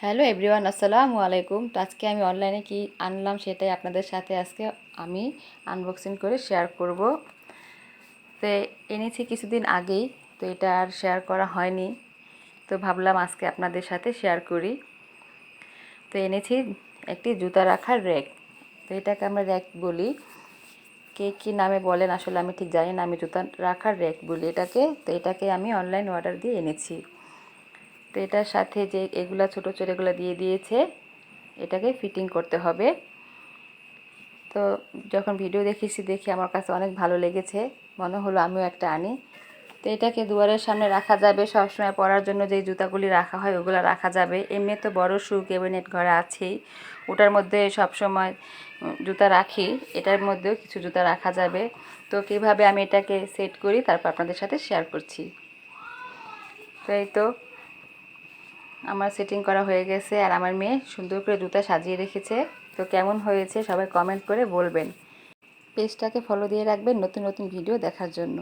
Hello everyone, আসসালামু আলাইকুম। তো আজকে আমি অনলাইনে কি আনলাম সেটাই আপনাদের সাথে আজকে আমি আনবক্সিং করে শেয়ার করব। তো এনেছি কিছুদিন আগেই, তো এটা আর শেয়ার করা হয়নি, তো ভাবলাম আজকে আপনাদের সাথে শেয়ার করি। তো এনেছি একটি জুতা রাখার র্যাক। তো এটাকে আমরা র্যাক বলি, কে কী নামে বলেন আসলে আমি ঠিক জানি না, আমি জুতা রাখার র্যাক বলি এটাকে। তো এটাকে আমি অনলাইন অর্ডার দিয়ে এনেছি। তো এটার সাথে যে এগুলা ছোটো ছোটো এগুলো দিয়ে দিয়েছে, এটাকে ফিটিং করতে হবে। তো যখন ভিডিও দেখে আমার কাছে অনেক ভালো লেগেছে, মনে হলো আমিও একটা আনি। তো এটাকে দুয়ারের সামনে রাখা যাবে, সবসময় পরার জন্য যে জুতাগুলি রাখা হয় ওগুলো রাখা যাবে। এমনি তো বড় শু ক্যাবিনেট ঘরে আছেই, ওটার মধ্যে সবসময় জুতা রাখি, এটার মধ্যেও কিছু জুতা রাখা যাবে। তো কীভাবে আমি এটাকে সেট করি তারপর আপনাদের সাথে শেয়ার করছি। তো এই তো আমার সেটিং করা হয়ে গেছে, আর আমার মেয়ে সুন্দর করে জুতা সাজিয়ে রেখেছে। তো কেমন হয়েছে সবাই কমেন্ট করে বলবেন। পেজটাকে ফলো দিয়ে রাখবেন নতুন নতুন ভিডিও দেখার জন্য।